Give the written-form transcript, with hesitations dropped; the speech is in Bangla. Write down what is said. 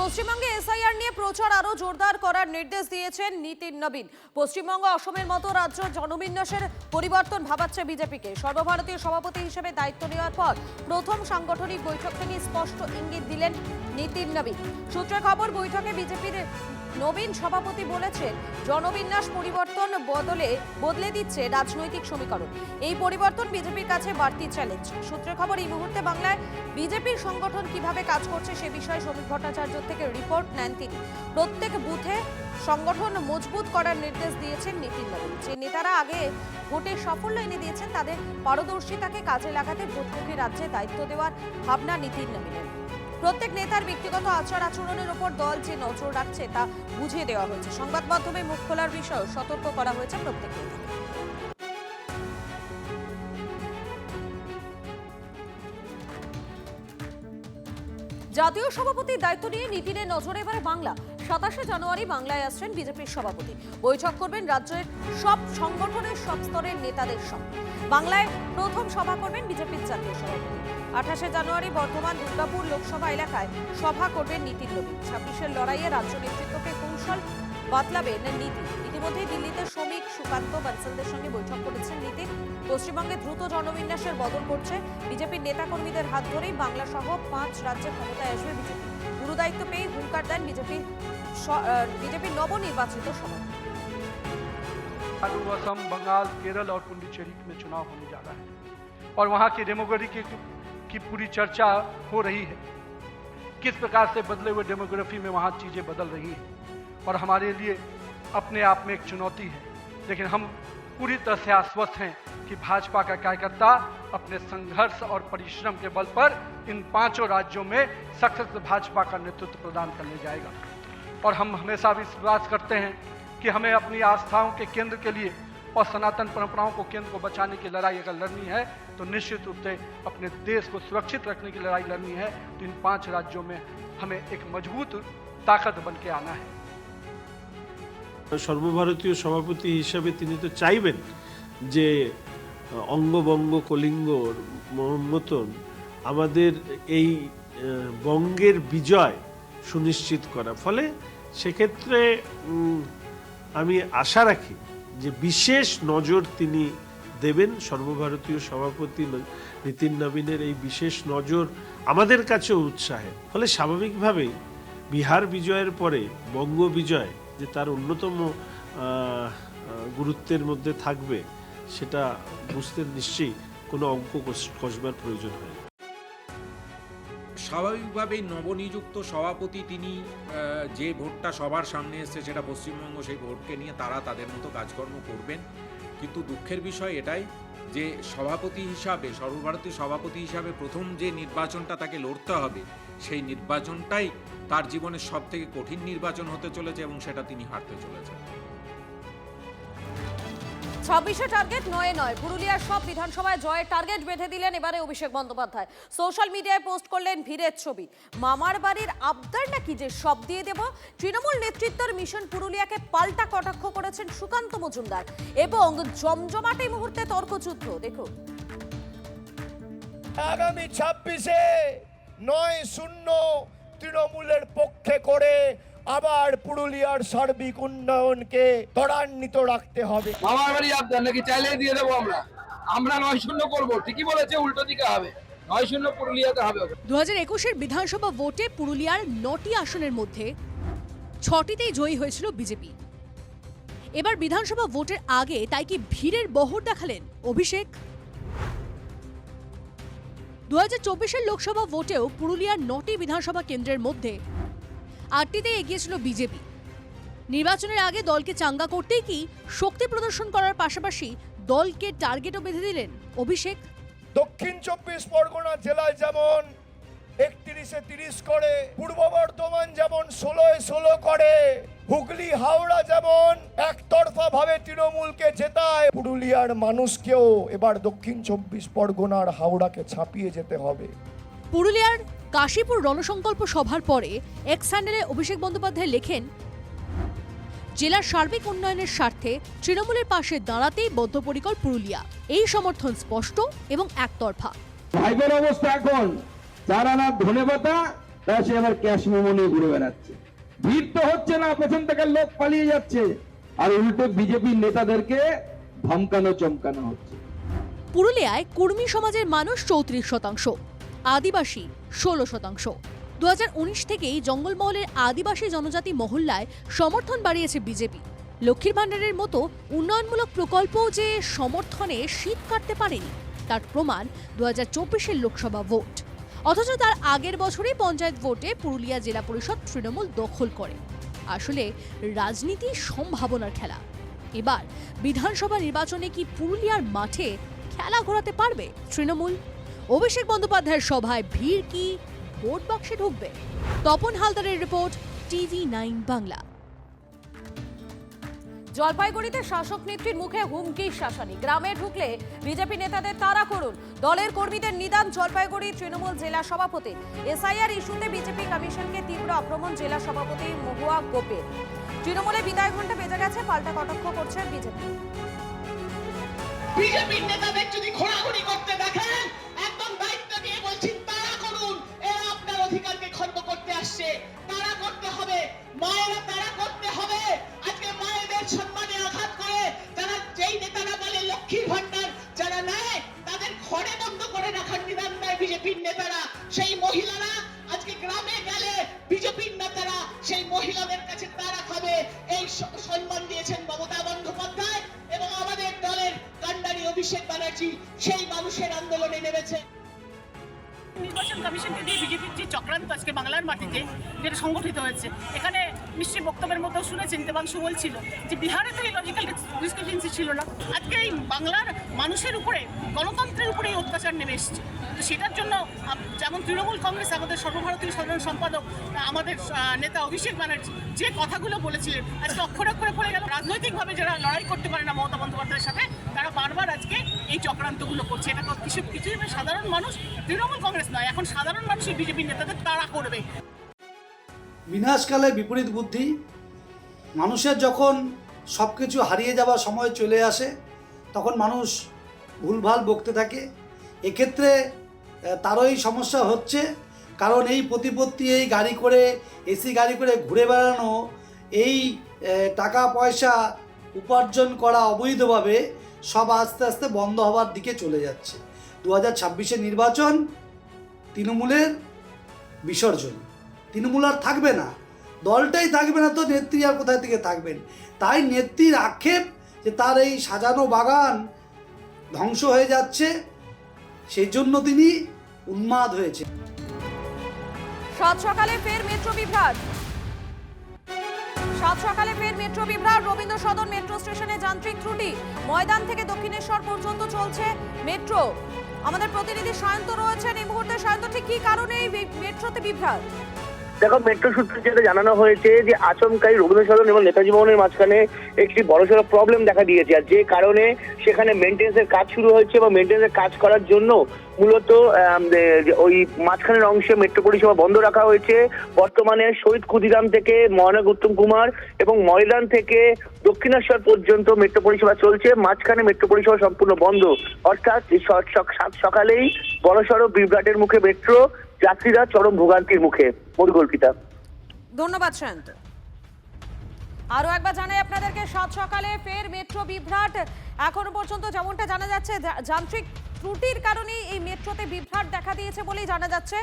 পশ্চিমবঙ্গে এসআইআর নিয়ে প্রচার আরো জোরদার করার নির্দেশ দিয়েছেন নীতিন নবীন। পশ্চিমবঙ্গ অসমের মতো রাজ্য জনবিন্যাসের পরিবর্তন ভাবাচ্ছে বিজেপিকে। সর্বভারতীয় সভাপতি হিসেবে দায়িত্ব নেওয়ার পর প্রথম সাংগঠনিক বৈঠক থেকে স্পষ্ট ইঙ্গিত দিলেন নীতিন নবীন। সূত্রে খবর, বৈঠকে বিজেপির নবীন সভাপতি বলেছেন, জনবিন্যাস পরিবর্তন বদলে দিচ্ছে রাজনৈতিক সমীকরণ। এই পরিবর্তন বিজেপির কাছে বাড়তি চ্যালেঞ্জ। সূত্রে খবর, এই মুহূর্তে বাংলায় বিজেপির সংগঠন কিভাবে কাজ করছে সে বিষয়ে শ্রমিক ভট্টাচার্য থেকে রিপোর্ট নেন তিনি। প্রত্যেক বুথে সংগঠন মজবুত করার নির্দেশ দিয়েছেন নীতিন নবীন। যে নেতারা আগে ভোটে সাফল্য এনে দিয়েছেন তাদের পারদর্শিতাকে কাজে লাগাতে ভোটমুখী রাজ্যে দায়িত্ব দেওয়ার ভাবনা নীতিন নবীনের। প্রত্যেক নেতার ব্যক্তিগত আচার আচরণের উপর দল যে নজর রাখছে তা বুঝিয়ে দেওয়া হয়েছে। সংবাদ মাধ্যমে মুখ খোলার বিষয়ে সতর্ক করা হয়েছে প্রত্যেক নেতাকে। জাতীয় সভাপতির দায়িত্ব নিয়ে নীতিনের নজরে এবারে বাংলা। 27 জানুয়ারি বাংলায় আসছেন বিজেপির সভাপতি। বৈঠক করবেন রাজ্যের সব সংগঠনের সব স্তরের নেতাদের সঙ্গে। বাংলায় প্রথম সভা করবেন বিজেপির জাতীয় সভাপতি। 28 জানুয়ারি বর্ধমান দুর্গাপুর লোকসভা এলাকায় সভা করবেন নীতিন নবীন। 26-এর লড়াইয়ে রাজ্য নেতৃত্বকে কৌশল বাতলাবেন নীতিন। ইতিমধ্যেই দিল্লিতে শ্রমিক সুকান্ত বানসালদের সঙ্গে বৈঠক করেছেন নীতিন। পশ্চিমবঙ্গে দ্রুত জনবিন্যাসের বদল করছে বিজেপির নেতাকর্মীদের হাত ধরেই বাংলা সহ 5 রাজ্যে ক্ষমতায় আসবে বিজেপি। গুরু দায়িত্ব পেয়ে হুঙ্কার দেন বিজেপির নবনির্বাচিত সভাপতি। असम, बंगाल, केरल और पुडुचेरी में चुनाव होने जा रहा है और वहाँ की डेमोग्राफी की पूरी चर्चा हो रही है। किस प्रकार से बदले हुए डेमोग्राफी में वहाँ चीज़ें बदल रही हैं और हमारे लिए अपने आप में एक चुनौती है। लेकिन हम पूरी तरह से आश्वस्त हैं कि भाजपा का कार्यकर्ता अपने संघर्ष और परिश्रम के बल पर इन 5 राज्यों में सशक्त भाजपा का नेतृत्व प्रदान करने जाएगा। और हम हमेशा विश्वास करते हैं कि हमें अपनी आस्थाओं के केंद्र के लिए और सनातन परंपराओं को केंद्र को बचाने की लड़ाई अगर लड़नी है तो निश्चित रूप से अपने देश को सुरक्षित रखने की लड़ाई लड़नी है। तो इन 5 राज्यों में हमें एक मजबूत ताकत बन के आना है। সর্বভারতীয় সভাপতি হিসাবে তিনি তো চাইবেন যে অঙ্গবঙ্গ কলিঙ্গর মতন আমাদের এই বঙ্গের বিজয় সুনিশ্চিত করা। ফলে সেক্ষেত্রে আমি আশা রাখি যে বিশেষ নজর তিনি দেবেন। সর্বভারতীয় সভাপতি নীতিন নবীনের এই বিশেষ নজর আমাদের কাছেও উৎসাহের। ফলে স্বাভাবিকভাবেই বিহার বিজয়ের পরে বঙ্গ বিজয় যে তার অন্যতম গুরুত্বের মধ্যে থাকবে সেটা বুঝতে নিশ্চয়ই কোনো অঙ্ক কষবার প্রয়োজন হয়। স্বাভাবিকভাবেই নবনিযুক্ত সভাপতি তিনি যে ভোটটা সবার সামনে এসছে সেটা পশ্চিমবঙ্গ, সেই ভোটকে নিয়ে তারা তাদের মতো কাজকর্ম করবেন। কিন্তু দুঃখের বিষয় এটাই যে সভাপতি হিসাবে, সর্বভারতীয় সভাপতি হিসাবে প্রথম যে নির্বাচনটা তাকে লড়তে হবে সেই নির্বাচনটাই তার জীবনের সব থেকে কঠিন নির্বাচন হতে চলেছে এবং সেটা তিনি হারতে চলেছেন। 26-এ টার্গেট নয় পুরুলিয়ার সব বিধানসভায় জয়ের টার্গেট বেঁধে দিলেন এবারে অভিষেক বন্দ্যোপাধ্যায়। সোশ্যাল মিডিয়ায় পোস্ট করলেন ভিড়ের ছবি। মামার বাড়ির আবদার নাকি যে সব দিয়ে দেব। তৃণমূল নেতৃত্বের মিশন পুরুলিয়াকে পাল্টা কটাক্ষ করেছেন সুকান্ত মজুমদার এবং জমজমাটে মুহূর্তে তর্কযুদ্ধ। দেখুন, আগামী 26-এ 9-0 তৃণমূলের পক্ষে করে আবার পুরুলিয়ার সার্বিক উন্নয়নকে ত্বরান্বিত রাখতে হবে। মামার বাড়ি আবদার নাকি চাইলে দিয়ে দেবো। আমরা 9-0 করবো, ঠিকই বলেছে, উল্টো দিকে হবে। 9-0 পুরুলিয়াতে হবে। 2021-এর বিধানসভা ভোটে পুরুলিয়ার 9টি আসনের মধ্যে 6টিতেই জয়ী হয়েছিল বিজেপি। এবার বিধানসভা ভোটের আগে তাই কি ভিড়ের বহর দেখালেন অভিষেক? 2024-এর লোকসভা ভোটেও পুরুলিয়ার 9টি বিধানসভা কেন্দ্রের মধ্যে 8টিতে এগিয়েছিল বিজেপি। নির্বাচনের আগে দলকে চাঙ্গা করতেই কি শক্তি প্রদর্শন করার পাশাপাশি দলকে টার্গেটও বেঁধে দিলেন অভিষেক? দক্ষিণ 24 পরগনা জেলায় যেমন 31-এ 30 করে, পূর্ব বর্ধমান যেমন 16-এ 16 করে, হুগলি হাওড়া যেমন একতরফা ভাবে তৃণমূলকে জেতায়, পুরুলিয়ার মানুষকেও এবার দক্ষিণ 24 পরগনার হাওড়াকে ছাপিয়ে যেতে হবে। পুরুলিয়ার কাশীপুর রণসংকল্প সভার পরে এক্স হ্যান্ডেলে অভিষেক বন্দ্যোপাধ্যায় লেখেন, জেলার সার্বিক উন্নয়নের স্বার্থে তৃণমূলের পাশে দাঁড়াতেই বদ্ধপরিকর পুরুলিয়া। এই সমর্থন স্পষ্ট এবং একতরফা। ভাইবের অবস্থা এখন যারা না ধনেপাতা তারা সে আবার ক্যাশ মেমো নিয়ে ঘুরে বেড়াচ্ছে। ভিড় তো হচ্ছে না, পেছন থেকে লোক পালিয়ে যাচ্ছে, আর উল্টো বিজেপির নেতাদেরকে ধমকানো চমকানো হচ্ছে। পুরুলিয়ায় কুর্মী সমাজের মানুষ 34%, আদিবাসী 16%। 2019 থেকেই জঙ্গলমহলের আদিবাসী জনজাতি মহল্লায় সমর্থন বাড়িয়েছে বিজেপি। লক্ষ্মীর ভাণ্ডারের মতো উন্নয়নমূলক প্রকল্প যে সমর্থনে শীত কাটতে পারেনি তার প্রমাণ 2024-এর লোকসভা ভোট। অথচ তার আগের বছরই পঞ্চায়েত ভোটে পুরুলিয়া জেলা পরিষদ তৃণমূল দখল করে। আসলে রাজনীতি সম্ভাবনার খেলা। এবার বিধানসভা নির্বাচনে কি পুরুলিয়ার মাঠে খেলা ঘোরাতে পারবে তৃণমূল? অভিষেক বন্দ্যোপাধ্যায়ের সভায় ভিড় কি ভোট বাক্সে ঢুকবে? তপন হালদারের রিপোর্ট, TV9 বাংলা। জলপাইগুড়িতে শাসক নেত্রীর মুখে হুমকি শাসানি। গ্রামে ঢুকলে বিজেপি নেতাদের তাড়া করুন, দলের কর্মীদের নিদান জলপাইগুড়ি তৃণমূল জেলা সভাপতি। এসআইআর ইস্যুতে বিজেপি কমিশনকে তীব্র আক্রমণ জেলা সভাপতি মহুয়া গোপের। তৃণমূলে বিদায় ঘণ্টা বেজে গেছে, পাল্টা কটাক্ষ করছে বিজেপি। বিজেপির নেতাদের যদি ঘোরাঘুরি করতে দেখেন, একদম দায়িত্ব দিয়ে বলছি তাড়া করুন। এরা আপনার অধিকারকে খর্ব করতে আসছে, তাড়া করতে হবে। মায়েরা তাড়া করতে হবে। আজকে মায়েদের সম্মানে আঘাত করে যারা, যেই নেতারা বলে লক্ষ্মীর ভাণ্ডার যারা নেয় তাদের ঘরে বন্ধ করে রাখার নিদান দেয় বিজেপির নেতারা। সেই মহিলারা আজকে গ্রামে গেলে বিজেপির নেতারা সেই মহিলাদের কাছে তাড়া খাবে, এই সম্মান দিয়েছেন মমতা বন্দ্যোপাধ্যায় এবং আমাদের দলের কাণ্ডারি অভিষেক ব্যানার্জি সেই মানুষের আন্দোলনে নেমেছে। নির্বাচন কমিশনকে দিয়ে বিজেপির যে চক্রান্ত আজকে বাংলার মাটিতে যেটা সংগঠিত হয়েছে, এখানে নিশ্চয়ই বক্তব্যের মধ্যেও শুনেছেন দেবাংশু বলছিল যে বিহারে তো এই লজিক্যাল ডিসক্রিপেন্সি ছিল না। আজকে এই বাংলার মানুষের উপরে, গণতন্ত্রের উপরে এই অত্যাচার নেমে এসছে। তো সেটার জন্য যেমন তৃণমূল কংগ্রেস, আমাদের সর্বভারতীয় সাধারণ সম্পাদক আমাদের নেতা অভিষেক ব্যানার্জি যে কথাগুলো বলেছিলেন আজকে অক্ষরে অক্ষরে পড়ে গেল। রাজনৈতিকভাবে যারা লড়াই করতে পারে না মমতা বন্দ্যোপাধ্যায়ের সাথে, তারা বারবার আজকে এই চক্রান্তগুলো করছে। এটা কিছু সাধারণ মানুষ, তৃণমূল কংগ্রেস নয়, এখন সাধারণ মানুষই বিজেপি নেতাদের তাড়া করবে। বিনাশকালে বিপরীত বুদ্ধি। মানুষের যখন সব কিছু হারিয়ে যাওয়ার সময় চলে আসে তখন মানুষ ভুলভাল বকতে থাকে। এক্ষেত্রে তারই সমস্যা হচ্ছে, কারণ এই প্রতিপত্তি, এই গাড়ি করে, এসি গাড়ি করে ঘুরে বেড়ানো, এই টাকা পয়সা উপার্জন করা অবৈধভাবে সব আস্তে আস্তে বন্ধ হওয়ার দিকে চলে যাচ্ছে। 2026-এর নির্বাচন তৃণমূলের বিসর্জন। তৃণমূল আর থাকবে না, দলটাই থাকবে না, তো নেত্রী আর কোথায় থেকে থাকবেন? তাই নেত্রীর আক্ষেপ যে তার এই সাজানো বাগান ধ্বংস হয়ে যাচ্ছে, সেই জন্য তিনি উন্মাদ হয়েছে। সাত সকালে ফের মেট্রো বিভ্রাট। সাত সকালে ফের মেট্রো বিভ্রাট। রবীন্দ্র সদন মেট্রো স্টেশনে যান্ত্রিক ত্রুটি। ময়দান থেকে দক্ষিণেশ্বর পর্যন্ত চলছে মেট্রো। আমাদের প্রতিনিধি সায়ন্ত রয়েছেন এই মুহূর্তে। সায়ন্ত, ঠিক কি কারণে এই মেট্রোতে বিভ্রাট? দেখো, মেট্রো সূত্রে যেটা জানানো হয়েছে যে আচমকাই রবীন্দ্র সদন এবং নেতাজি ভবনের মাঝখানে একটি বড়সড় প্রবলেম দেখা দিয়েছে, আর যে কারণে সেখানে মেইনটেন্যান্সের কাজ শুরু হয়েছে এবং মেইনটেন্যান্সের কাজ করার জন্য মূলত ওই মাঝখানের অংশে মেট্রো পরিষেবা বন্ধ রাখা হয়েছে। বর্তমানে শহীদ ক্ষুদিরাম থেকে মহানগর উত্তম কুমার এবং ময়দান থেকে দক্ষিণেশ্বর পর্যন্ত মেট্রো পরিষেবা চলছে, মাঝখানে মেট্রো পরিষেবা সম্পূর্ণ বন্ধ। অর্থাৎ সাত সকালেই বড়সড় বিভ্রাটের মুখে মেট্রো, যাত্রীরা চরম ভোগান্তির মুখে। পরিকল্পিতা। ধন্যবাদ সায়ন্ত। আরো একবার জানাই আপনাদেরকে, সাত সকালে ফের মেট্রো বিভ্রাট। এখনো পর্যন্ত যেমনটা জানা যাচ্ছে, যান্ত্রিক ত্রুটির কারণেই এই মেট্রোতে বিভ্রাট দেখা দিয়েছে বলেই জানা যাচ্ছে।